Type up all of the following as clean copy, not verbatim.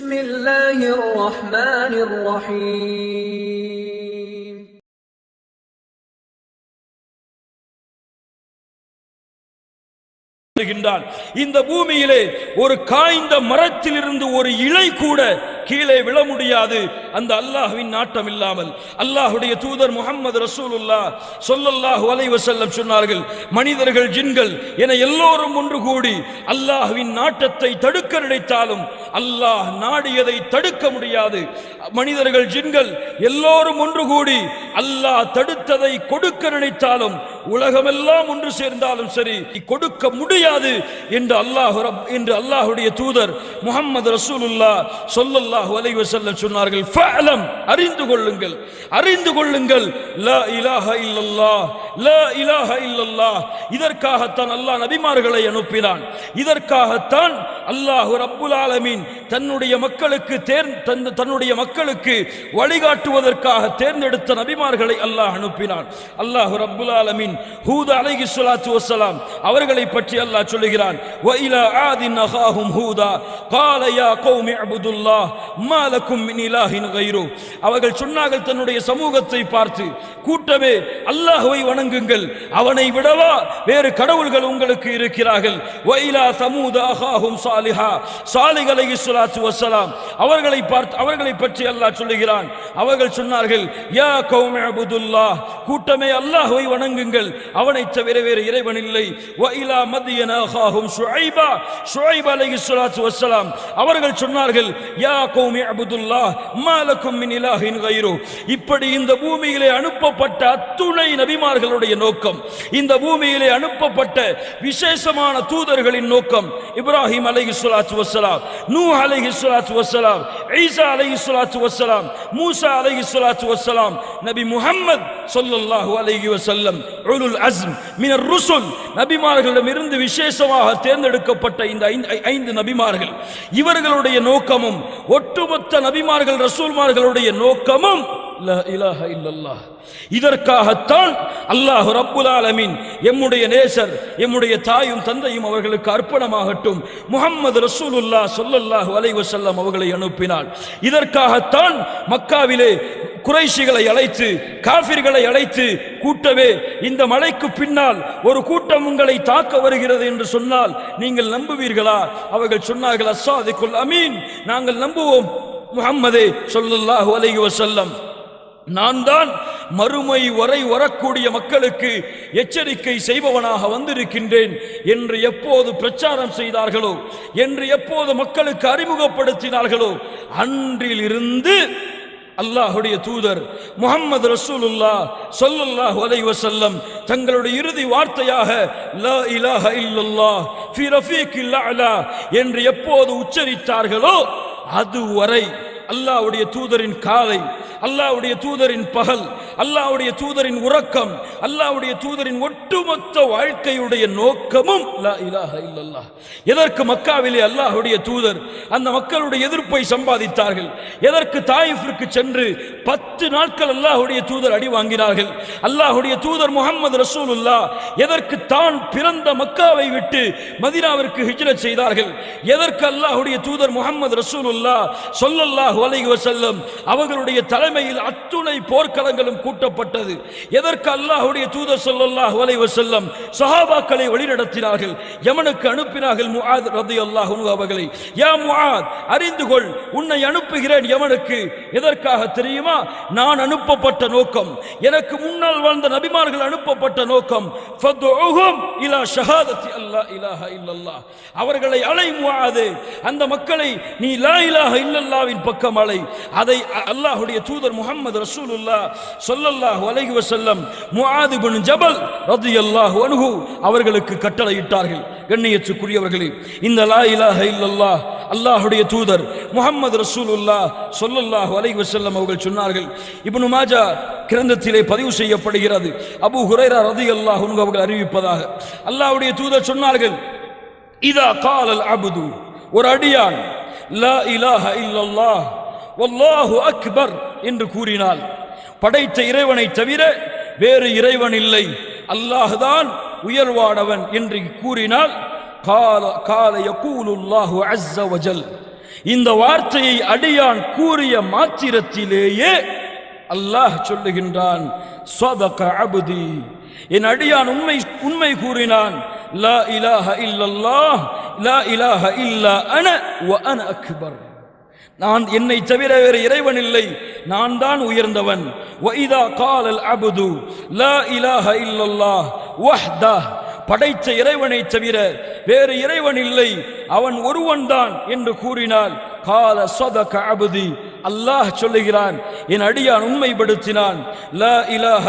بسم الله الرحمن الرحيم இந்த பூமியிலே ஒரு காய்ந்த மரத்திலிருந்து ஒரு இலை கூட கீழே விழ முடியாது அந்த அல்லாஹ்வின் நாட்டம் இல்லாமல். அல்லாஹ்வுடைய தூதர் முஹம்மது ரசூலுல்லாஹ் ஸல்லல்லாஹு அலைஹி வஸல்லம் சொன்னார்கள், மனிதர்கள் ஜின்கள் என எல்லோரும் ஒன்று கூடி அல்லாஹ்வின் நாட்டத்தை தடுக்க நினைத்தாலும் அல்லாஹ் நாடியதை தடுக்க முடியாது. மனிதர்கள் ஜின்கள் எல்லோரும் ஒன்று கூடி அல்லாஹ் தடுத்ததை கொடுக்க நினைத்தாலும் உலகமெல்லாம் ஒன்று சேர்ந்தாலும் சரி கொடுக்க முடியாது என்று அல்லாஹ்வுடைய தூதர் முஹம்மது ரசூலுல்லாஹ் ஸல்லல்லாஹு அலைஹி வஸல்லம் சொன்னார்கள். ஃபஅலம், அறிந்து கொள்ளுங்கள் லா இலாஹ இல்லல்லாஹ், லா இலாஹ இல்லல்லாஹ். இதற்காகத்தான் அல்லாஹ் நபிமார்களை அனுப்பினான். இதற்காகத்தான் அல்லாஹ் ரப்புல் ஆலமீன் தன்னுடைய மக்களுக்கு வழிகாட்டுவதற்காக தேர்ந்தெடுத்த நபிமார்களை அல்லாஹ் அனுப்பினான். அல்லாஹ் ரப்புல் ஆலமீன் ஹூத் அலைஹிஸ்ஸலாத்து வஸ்ஸலாம் அவர்களை பற்றி அல்லாஹ் சொல்லுகிறான், வ இலா ஆதின் அகாஹும் ஹூதா கால யா கௌமி அபுதுல்லாஹ் மா லகும் மின் இலாஹின் கைரு. அவர்கள் சொன்னார்கள் தன்னுடைய சமூகத்தை பார்த்து, கூட்டமே அல்லாஹ்வை வணங்குங்கள், அவனை விடவா வேறு கடவுள்கள் உங்களுக்கு இருக்கிறார்கள். வ இலா சமூத அகாஹும் சாலிஹா, சாலிஹ் அலைஹிஸ்ஸலாத்து வஸ்ஸலாம் அவர்களை பற்றி அல்லாஹ் சொல்லுகிறான், அவர்கள் சொன்னார்கள் யா கௌமி அபுதுல்லாஹ், கூட்டமே அல்லாஹ்வை வணங்குங்கள், அவனை தவிர வேறு இறைவன் இல்லை. வ இலா மத்யன அகாஹும் ஷுஐபா, ஷுஐப் அலைஹிஸ்ஸலாத்து வஸ்ஸலாம் அவர்கள் சொன்னார்கள் யா கௌமி அபுதுல்லாஹ் மா லகும் மின் இலாஹின் கைரு. இப்படி இந்த பூமியிலே அனுப்பப்பட்ட அத்துணை நபிமார்களுடைய நோக்கம், இந்த பூமியிலே அனுப்பப்பட்ட விசேஷமான தூதர்களின் நோக்கம், இப்ராஹிம் அலைஹிஸ்ஸலாத்து வஸ்ஸலாம், நூஹ் அலைஹிஸ்ஸலாத்து வஸ்ஸலாம், ஈசா அலைஹிஸ்ஸலாத்து வஸ்ஸலாம், மூசா அலைஹிஸ்ஸலாத்து வஸ்ஸலாம், நபி முஹம்மது ஸல்லல்லாஹு அலைஹி வஸல்லம் உலுல் அஸ்ம் மினர் ருசுல், நபிமார்களிடமிருந்து விசேஷமாக தேர்ந்தெடுக்கப்பட்ட இந்த 5 நபிமார்கள், இவர்களுடைய நோக்கமும் ஒட்டுமொத்த நபிமார்கள் ரசூல்மார்களுடைய நோக்கமும் லா இலாஹ இல்லல்லாஹ். இதற்காகத்தான் அல்லாஹ் ரப்புல் ஆலமீன் எம்முடைய நேசர், எம்முடைய தாயும் தந்தையும் அவர்களுக்கு அர்ப்பணமாகட்டும் முஹம்மது ரசூலுல்லாஹ் ஸல்லல்லாஹு அலைஹி வஸல்லம் அவர்களை அனுப்பினார். இதற்காகத்தான் மக்காவிலே குறைஷிகளை அழைத்து, காஃபிர்களை அழைத்து, கூட்டவே இந்த மலைக்கு பின்னால் ஒரு கூட்டம் உங்களை தாக்க வருகிறது என்று சொன்னால் நீங்கள் நம்புவீர்களா? அவர்கள் சொன்னார்கள் அஸ்ஸாதிகுல் அமீன், நாங்கள் நம்புவோம் முஹம்மதே ஸல்லல்லாஹு அலைஹி வஸல்லம், நான் தான் மறுமை வரை வரக்கூடிய மக்களுக்கு எச்சரிக்கை செய்பவனாக வந்திருக்கின்றேன் என்று எப்போது பிரச்சாரம் செய்தார்களோ, என்று எப்போது மக்களுக்கு அறிமுகப்படுத்தினார்களோ, அன்றிலிருந்து அல்லாஹ்வுடைய தூதர் முஹம்மது ரசூலுல்லாஹ் ஸல்லல்லாஹு அலைஹி வஸல்லம் தங்களுடைய இறுதி வார்த்தையாக லா இலாஹ இல்லல்லாஹ் ஃபீ ரஃபீகில் அலா என்று எப்போது உச்சரித்தார்களோ அதுவரை அல்லாஹ்வுடைய தூதரின் காலை, அல்லாஹ்வுடைய தூதரின் பகல், அல்லாஹ்வுடைய தூதரின் உறக்கம், அல்லாஹ்வுடைய தூதரின் ஒட்டுமொத்த வாழ்க்கையுடைய நோக்கமும் லா இலாஹ இல்லல்லாஹ். எதற்கு மக்காவிலே அல்லாஹ்வுடைய தூதர் அந்த மக்களுடைய எதிர்ப்பை சம்பாதித்தார்கள்? எதற்கு தாயிஃபிற்கு சென்று 10 நாட்கள் அல்லாஹ்வுடைய தூதர் அடி வாங்கினார்கள்? அல்லாஹ்வுடைய தூதர் முஹம்மது ரசூலுல்லாஹ் எதற்கு தான் பிறந்த மக்காவை விட்டு மதீனாவிற்கு ஹிஜ்ரத் செய்தார்கள்? எதற்கு அல்லாஹ்வுடைய தூதர் முஹம்மது ரசூலுல்லாஹ் ஸல்லல்லாஹு அலைஹி வஸல்லம் அவர்களுடைய தலைமையில் அத்துணை போர்க்களங்களும் கூட்டப்பட்டது? எதற்கு அல்லாஹ்வுடைய தூதர் ஸல்லல்லாஹு அலைஹி வஸல்லம் சஹாபாக்களை வழிநடத்தினார்கள்? யமனுக்கு அனுப்பினார்கள் முஆத் ரலியல்லாஹு அன்ஹு அவர்களை. யா முஆத், அறிந்து கொள், உன்னை அனுப்புகிறேன் யமனுக்கு. எதற்காக தெரியுமா? நான் அனுப்பப்பட்ட நோக்கம், எனக்கு முன்னால் வாழ்ந்த நபிமார்கள் அனுப்பப்பட்ட நோக்கம், ஃபதுஉஹும் இலா ஷஹாதத்தி அல்லா இலாஹ இல்லல்லாஹ், அவர்களை அலை முஆதே, அந்த மக்களை நீ லா இலாஹ இல்லல்லாஹ்வின் பக்கம் அலை. அதை அல்லாஹ்வுடைய தூதர் முஹம்மது ரசூலுல்லாஹ் ஸல்லல்லாஹு அலைஹி வஸல்லம் முஆத் இப்னு ஜபல் ரலியல்லாஹு அன்ஹு அவர்களுக்கு கட்டளையிட்டார்கள். கண்ணியத்துக்குரியவர்களே, இந்த லா இலாஹ இல்லல்லாஹ் அல்லாஹ்வுடைய தூதர் முஹம்மது ரசூலுல்லாஹ் ஸல்லல்லாஹு அலைஹி வஸல்லம் அவர்கள் சொன்னார்கள். இப்னு மாஜா கிரந்தத்திலே பதிவு செய்யப்படுகிறது. அபூ ஹுரைரா ரலியல்லாஹு அன்ஹு அவர்கள் அறிவிப்பதாக அல்லாஹ்வுடைய தூதர் சொன்னார்கள், இதா காலல் அப்து, ஒரு அடியான் லா இலாஹ இல்லல்லாஹ் வல்லாஹு அக்பர் என்று கூறினால், படைத்த இறைவனை தவிர வேறு இறைவன் இல்லை, அல்லாஹ்தான் உயர்வானவன் என்று கூறினால், கால யகூலுல்லாஹு அஸ்ஸ வஜல், இந்த வார்த்தையை அடியான் கூறிய மாத்திரத்திலேயே அல்லாஹ் சொல்லுகின்றான், ஸதக அப்தி, என் அடியான் உண்மை கூறினான். லா இலாஹ இல்லல்லாஹ் லா இலாஹ இல்லா அன வ அன அக்பர், நான் என்னை தவிர வேறு இறைவன் இல்லை, நான் தான் உயர்ந்தவன். வ இதா காலல் அப்து லா இலாஹ இல்லல்லாஹ் வஹ்தஹ், படைத்த இறைவனை தவிர வேறு இறைவன் இல்லை, அவன் ஒருவன் தான் என்று கூறினால், கால ஸதக அப்தி, அல்லாஹ் சொல்லுகிறான், என் அடியான் உண்மைப்படுத்தினான். லா இலாஹ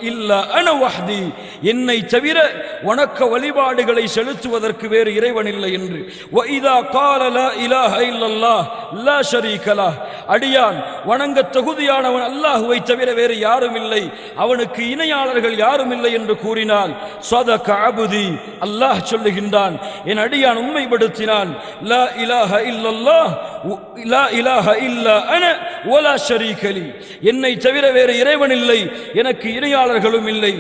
இல்லா அன வஹ்தி, என்னை தவிர வணக்க வழிபாடுகளை செலுத்துவதற்கு வேறு இறைவன் இல்லை என்று. வ இதா கால லா இலாஹ இல்லல்லாஹ் லா ஷரீக லஹ், அடியான் வணங்க தகுதியானவன் அல்லாஹ்வை தவிர வேறு யாரும் இல்லை, அவனுக்கு இணையாளர்கள் யாரும் இல்லை என்று கூறினால், ஸதக அப்தி, அல்லாஹ் சொல்லுகின்றான், என் அடியான் உண்மைப்படுத்தினான். லா இலாஹ இல்லல்லாஹ் லா இலாஹ இல்லா அன வலா ஷரீக லி, என்னை தவிர வேறு இறைவன் இல்லை, எனக்கு இணையாளர்களும் இல்லை.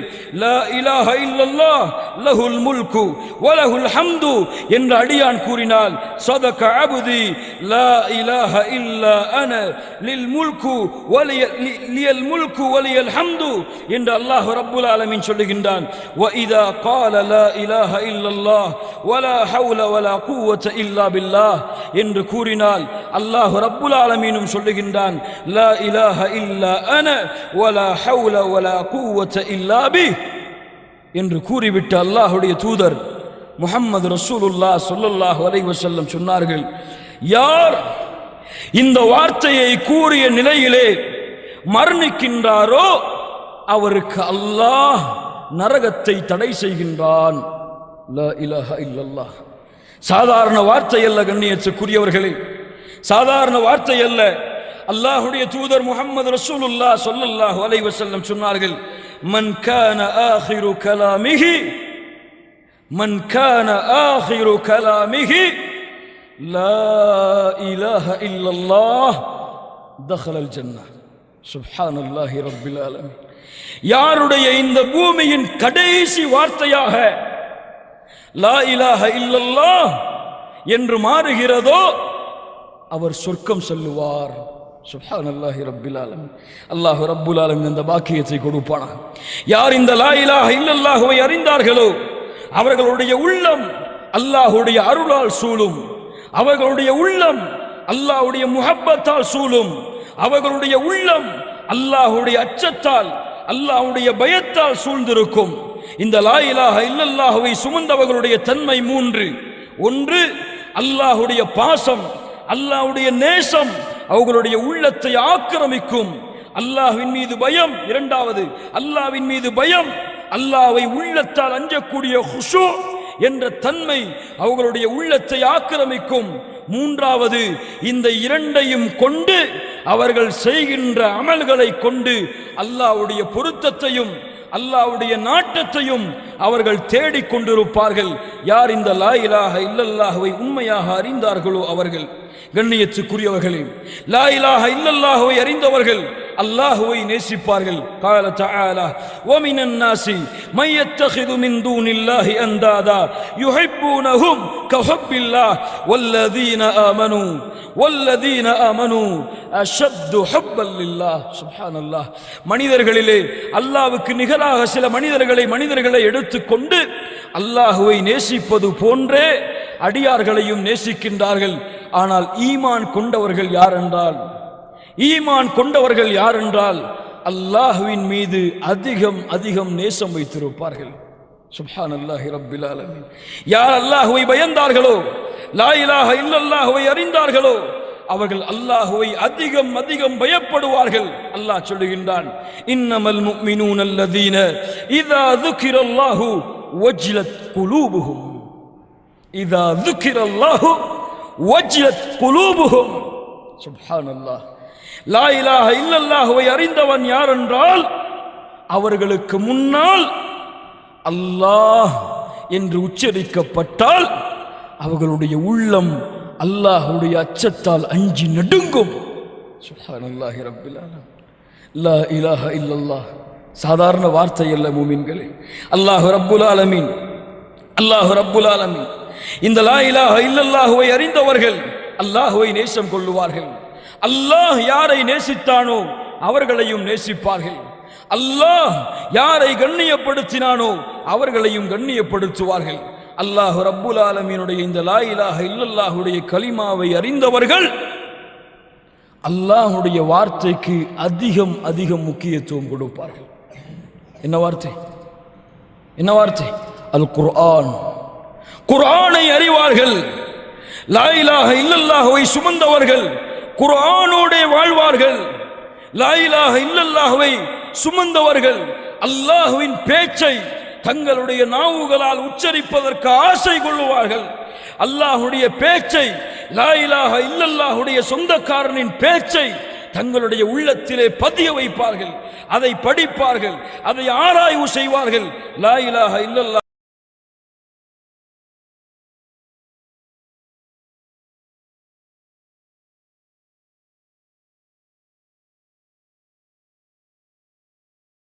லா இலாஹ இல்லல்லாஹ் லஹுல் முல்கு வலஹுல் ஹம்து என்று அடியான் கூறினால், ஸதக அப்தி லா இலாஹ இல்லா அன லில் முல்கு லியல் முல்கு வலியல் ஹம்து என்று அல்லாஹ் ரப்புல் ஆலமீன் சொல்லுகின்றான். வ இதா கால லா இலாஹ இல்லல்லாஹ் வலா ஹவுல வலா குவத இல்லா பில்லாஹ் என்று கூறினால், அல்லாஹ் ரப்புல் ஆலமீனும் சொல்லுகின்றான், லா இலாஹ இல்லா அன வலா ஹவுல வலா குவத இல்லா பி என்று கூறிவிட்டு அல்லாஹ்வுடைய தூதர் முஹம்மது ரசூலுல்லாஹ் ஸல்லல்லாஹு அலைஹி வஸல்லம் சொன்னார்கள், யார் இந்த வார்த்தையை கூறிய நிலையிலே மரணிக்கின்றாரோ அவருக்கு அல்லாஹ் நரகத்தை தடை செய்கின்றான். லா இலாஹ இல்லல்லாஹ், சாதாரண வார்த்தை அல்ல கண்ணியத்துக்குரியவர்களே, சாதாரண வார்த்தை அல்ல. அல்லாஹ்வுடைய தூதர் முஹம்மது ரசூலுல்லாஹ் ஸல்லல்லாஹு அலைஹி வஸல்லம் சொன்னார்கள், மன் கான ஆகிரு கலாமிஹி லா இலாஹ இல்லல்லாஹ் தஹலல் ஜன்னah. சுப்ஹானல்லாஹி ரப்பில் ஆலமீன். யாருடைய இந்த பூமியின் கடைசி வார்த்தையாக லா இலாஹ இல்லல்லாஹ் என்று மாறுகிறதோ அவர் சொர்க்கம் செல்லுவார். சுப்ஹானல்லாஹி ரப்பில் ஆலமீன். அல்லாஹ் ரப்புல் ஆலமீன் இந்த பாக்கியத்தை கொடுப்பானாக. யார் இந்த லா இலாஹ இல்லல்லாஹ்வை அறிந்தார்களோ அவர்களுடைய உள்ளம் அல்லாஹ்வுடைய அருளால் சூழும், அவர்களுடைய உள்ளம் அல்லாஹ்வுடைய முஹப்பத்தால் சூழும், அவர்களுடைய உள்ளம் அல்லாஹ்வுடைய அச்சத்தால் அல்லாஹ்வுடைய பயத்தால் சூழ்ந்திருக்கும். இந்த லா இலாஹ இல்லல்லாஹ்வை சுமந்தவர்களுடைய தன்மை மூன்று. ஒன்று, அல்லாஹ்வுடைய பாசம், அல்லாஹ்வுடைய நேசம் அவர்களுடைய உள்ளத்தை ஆக்கிரமிக்கும். அல்லாஹ்வின் மீது பயம். இரண்டாவது, அல்லாஹ்வின் மீது பயம், அல்லாஹ்வை உள்ளத்தால் அஞ்சக்கூடிய குஷூ என்ற தன்மை அவர்களுடைய உள்ளத்தை ஆக்கிரமிக்கும். மூன்றாவது, இந்த இரண்டையும் கொண்டு அவர்கள் செய்கின்ற அமல்களை கொண்டு அல்லாஹ்வுடைய பொருத்தத்தையும் அல்லாஹ்வுடைய நாட்டத்தையும் அவர்கள் தேடிக்கொண்டிருப்பார்கள். யார் இந்த லா இலாஹ இல்லல்லாஹ்வை உண்மையாக அறிந்தார்களோ அவர்கள். கண்ணியத்துக்குரியவர்களே, லா இலாஹ இல்லல்லாஹ்வை அறிந்தவர்கள் அல்லாஹ்வை நேசிப்பார்கள். قال تعالى ومن الناس من يتخذ من دون الله اندادا يحبونهم كحب الله والذين آمنوا أشد حبا لله. சுப்ஹானல்லாஹ். மனிதர்களிலே அல்லாஹ்வுக்கு நிகராக சில மனிதர்களை எடுத்துக்கொண்டு அல்லாஹ்வை நேசிப்பது போன்றே அடியார்களையும் நேசிக்கின்றார்கள். ஆனால் ஈமான் கொண்டவர்கள் யார் என்றால் அல்லாஹ்வின் மீது அதிகம் நேசம் வைத்திருப்பார்கள். சுப்ஹானல்லாஹி ரப்பில் ஆலமீன். யார் அல்லாஹ்வை பயந்தார்களோ, லா இலாஹ இல்லல்லாஹ்வை அறிந்தார்களோ அவர்கள் அல்லாஹ்வை அதிகம் பயப்படுவார்கள். அல்லாஹ் சொல்லுகின்றான், இன்னமல் முஃமினூன அல்லதீன இதா ذுகிரல்லாஹு வஜ்லத் குலூபுஹும். இதா ذுகிரல்லாஹு வஜ்லத் குலூபுஹும். சுப்ஹானல்லாஹ். லா இலாஹ இல்லல்லாஹ்வை அறிந்தவன் யார் என்றால் அவர்களுக்கு முன்னால் அல்லாஹ் என்று உச்சரிக்கப்பட்டால் அவர்களுடைய உள்ளம் அல்லாஹ்வுடைய அச்சத்தால் அஞ்சி நடுங்கும். சுப்ஹானல்லாஹி ரப்பில் ஆலமீன். லா இலாஹ இல்லல்லாஹ் சாதாரண வார்த்தை அல்ல மூமின்களே. அல்லாஹ் ரப்புல் ஆலமீன் இந்த லா இலாஹ இல்லல்லாஹ்வை அறிந்தவர்கள் அல்லாஹ்வை நேசம் கொள்ளுவார்கள். அல்லாஹ் யாரை நேசித்தானோ அவர்களையும் நேசிப்பார்கள். அல்லாஹ் யாரை கண்ணியப்படுத்தினானோ அவர்களையும் கண்ணியப்படுத்துவார்கள். அல்லாஹ் ரப்புல் ஆலமீனுடைய இந்த லா இலாஹ இல்லல்லாஹுடைய கலிமாவை அறிந்தவர்கள் அல்லாஹுடைய வார்த்தைக்கு அதிகம் அதிகம் முக்கியத்துவம் கொடுப்பார்கள். என்ன வார்த்தை? என்ன வார்த்தை? அல் குர்ஆன். குர்ஆனை அறிவார்கள். லா இலாஹ இல்லல்லாஹுவை சுமந்தவர்கள் குர்ஆனோடு வாழ்வார்கள். லா இலாஹ இல்லல்லாஹுவை சுமந்தவர்கள் அல்லாஹ்வின் பேச்சை தங்களுடைய நாவுகளால் உச்சரிப்பதற்கு ஆசை கொள்ளுவார்கள். அல்லாஹ்வுடைய பேச்சை, லா இலாஹ இல்லல்லாஹுடைய சொந்தக்காரனின் பேச்சை தங்களுடைய உள்ளத்திலே பதிய வைப்பார்கள். அதை படிப்பார்கள், அதை ஆராய்வு செய்வார்கள். லா இலாஹ இல்லல்லாஹ்